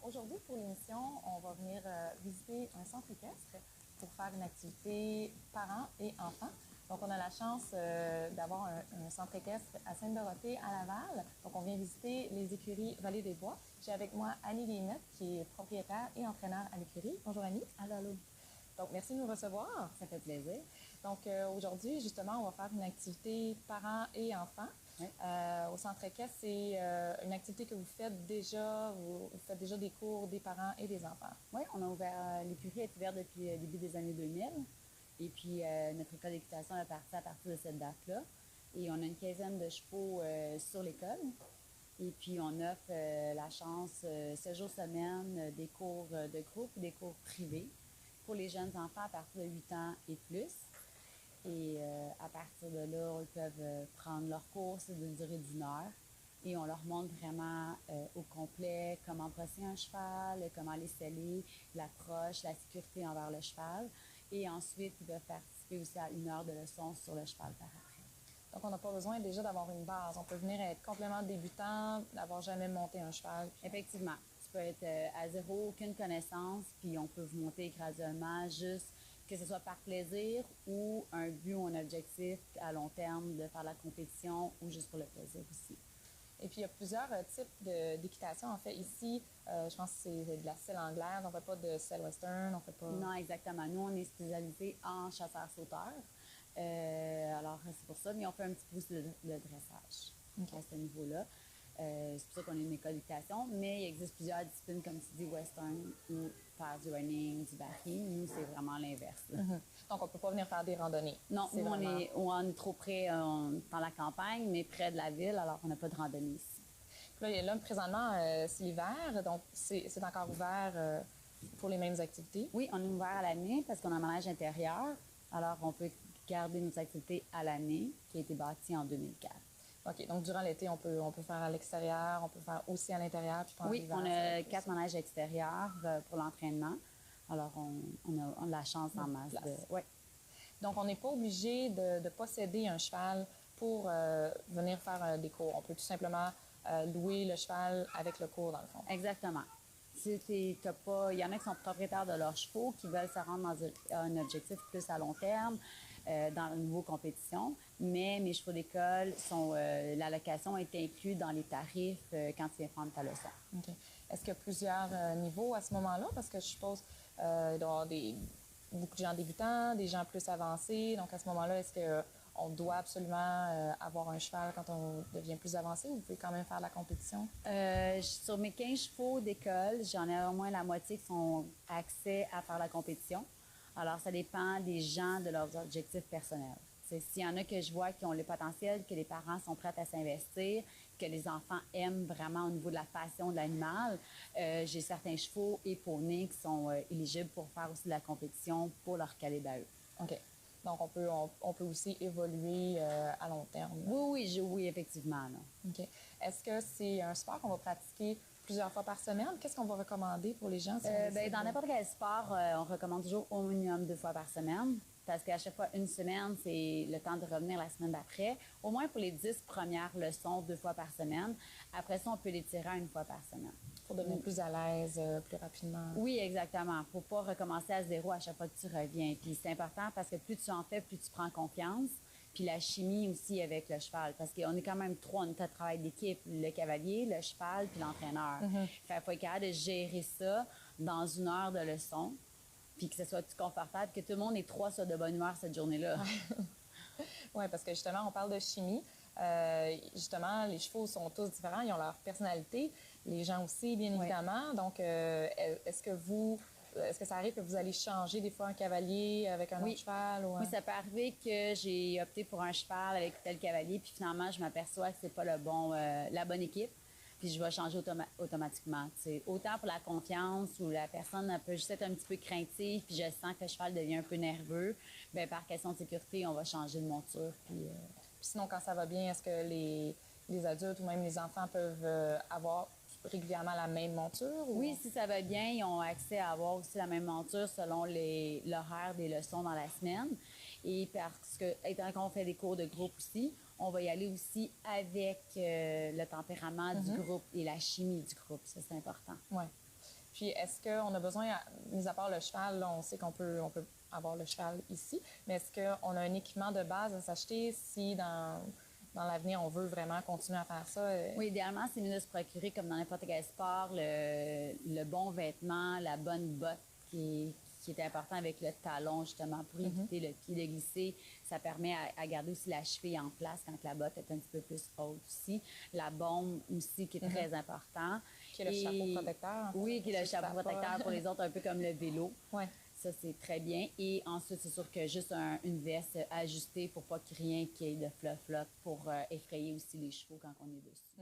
Aujourd'hui, pour l'émission, on va venir visiter un centre équestre pour faire une activité parents et enfants. Donc, on a la chance d'avoir un centre équestre à Sainte-Dorothée, à Laval. Donc, on vient visiter les écuries Vallée des Bois. J'ai avec moi Annie Guillemette, qui est propriétaire et entraîneur à l'écurie. Bonjour Annie. Allô, allô. Donc, merci de nous recevoir. Ça fait plaisir. Donc, aujourd'hui, justement, on va faire une activité parents et enfants. Oui. Au centre équestre, c'est une activité que vous faites déjà. Vous faites déjà des cours des parents et des enfants. Oui, on a ouvert, l'écurie est ouverte depuis le début des années 2000. Et puis, notre école d'équitation est partie à partir de cette date-là. Et on a une quinzaine de chevaux sur l'école. Et puis, on offre la chance, 7 jours semaine, des cours de groupe et des cours privés pour les jeunes enfants à partir de 8 ans et plus. Et à partir de là, ils peuvent prendre leur cours, c'est d'une durée d'1 heure. Et on leur montre vraiment au complet comment brosser un cheval, comment les sceller, l'approche, la sécurité envers le cheval. Et ensuite, ils peuvent participer aussi à 1 heure de leçon sur le cheval par après. Donc, on n'a pas besoin déjà d'avoir une base. On peut venir être complètement débutant, d'avoir jamais monté un cheval. Effectivement. Tu peux être à zéro, aucune connaissance, puis on peut vous monter graduellement, juste que ce soit par plaisir ou un but ou un objectif à long terme de faire la compétition ou juste pour le plaisir aussi. Et puis, il y a plusieurs types d'équitation. En fait, ici, je pense que c'est de la selle anglaise. On ne fait pas de selle western. On fait pas... Non, exactement. Nous, on est spécialisé en chasseur-sauteur. Alors, c'est pour ça, mais on fait un petit peu aussi de dressage à ce niveau-là. C'est pour ça qu'on a une école d'équitation, mais il existe plusieurs disciplines, comme tu dis, western, ou faire du running, du baril. Nous, c'est vraiment l'inverse. Donc, on ne peut pas venir faire des randonnées. Non, nous, vraiment... on est trop près, dans la campagne, mais près de la ville, alors on n'a pas de randonnée ici. Puis là, présentement, c'est l'hiver, donc c'est encore ouvert pour les mêmes activités? Oui, on est ouvert à l'année parce qu'on a un manège intérieur. Alors, on peut garder nos activités à l'année, qui a été bâtie en 2004. OK. Donc, durant l'été, on peut faire à l'extérieur, on peut faire aussi à l'intérieur. Oui, on a 4 manèges extérieurs pour l'entraînement. Alors, on a la chance en masse de... Oui. Donc, on n'est pas obligé de posséder un cheval pour venir faire des cours. On peut tout simplement louer le cheval avec le cours, dans le fond. Exactement. Il y en a qui sont propriétaires de leurs chevaux, qui veulent se rendre dans un objectif plus à long terme, dans une nouvelle compétition. Mais mes chevaux d'école la location est inclue dans les tarifs quand tu viens prendre ta leçon. OK. Est-ce qu'il y a plusieurs niveaux à ce moment-là? Parce que je suppose qu'il doit y avoir beaucoup de gens débutants, des gens plus avancés. Donc, à ce moment-là, est-ce qu'on doit absolument avoir un cheval quand on devient plus avancé ou vous pouvez quand même faire la compétition? Sur mes 15 chevaux d'école, j'en ai au moins la moitié qui sont accès à faire la compétition. Alors, ça dépend des gens, de leurs objectifs personnels. S'il y en a que je vois qui ont le potentiel, que les parents sont prêts à s'investir, que les enfants aiment vraiment au niveau de la passion de l'animal, j'ai certains chevaux et poneys qui sont éligibles pour faire aussi de la compétition pour leur calibre à eux. OK. Donc, on peut aussi évoluer à long terme. Oui, effectivement. Là. OK. Est-ce que c'est un sport qu'on va pratiquer plusieurs fois par semaine? Qu'est-ce qu'on va recommander pour les gens? Dans n'importe quel sport, on recommande toujours au minimum 2 fois par semaine. Parce qu'à chaque fois, une semaine, c'est le temps de revenir la semaine d'après. Au moins pour les 10 premières leçons, 2 fois par semaine. Après ça, on peut les tirer à 1 fois par semaine. Pour devenir plus à l'aise, plus rapidement. Oui, exactement. Pour pas recommencer à zéro à chaque fois que tu reviens. Puis c'est important parce que plus tu en fais, plus tu prends confiance. Puis la chimie aussi avec le cheval. Parce qu'on est quand même 3, on est à travail d'équipe. Le cavalier, le cheval, puis l'entraîneur. Fait qu'il faut être capable de gérer ça dans 1 heure de leçon. Puis que ce soit tout confortable, que tout le monde ait 3 soit de bonne humeur cette journée-là. Oui, parce que justement, on parle de chimie. Justement, les chevaux sont tous différents, ils ont leur personnalité. Les gens aussi, bien évidemment. Donc, est-ce que ça arrive que vous allez changer des fois un cavalier avec un autre cheval? Ou Oui, ça peut arriver que j'ai opté pour un cheval avec tel cavalier, puis finalement, je m'aperçois que c'est pas la bonne équipe. Puis je vais changer automatiquement. T'sais. Autant pour la confiance où la personne peut juste être un petit peu craintive, puis je sens que le cheval devient un peu nerveux, bien par question de sécurité, on va changer de monture. Puis sinon, quand ça va bien, est-ce que les adultes ou même les enfants peuvent avoir régulièrement la même monture? Ou... Oui, si ça va bien, ils ont accès à avoir aussi la même monture selon l'horaire des leçons dans la semaine. Et parce que, étant qu'on fait des cours de groupe aussi, on va y aller aussi avec le tempérament du groupe et la chimie du groupe. Ça, c'est important. Oui. Puis, est-ce qu'on a besoin, mis à part le cheval, là, on sait qu'on peut avoir le cheval ici, mais est-ce qu'on a un équipement de base à s'acheter si dans l'avenir, on veut vraiment continuer à faire ça? Oui, idéalement, c'est mieux de se procurer, comme dans n'importe quel sport, le bon vêtement, la bonne botte qui est important avec le talon, justement, pour éviter le pied de glisser. Ça permet à garder aussi la cheville en place quand la botte est un petit peu plus haute aussi. La bombe aussi, qui est très important. Qui est le chapeau protecteur. Oui, qui est le chapeau protecteur pour les autres, un peu comme le vélo. Ouais. Ça, c'est très bien. Et ensuite, c'est sûr que juste une veste ajustée pour pas qu'il y ait rien qui ait de fluff-flop pour effrayer aussi les chevaux quand on est dessus.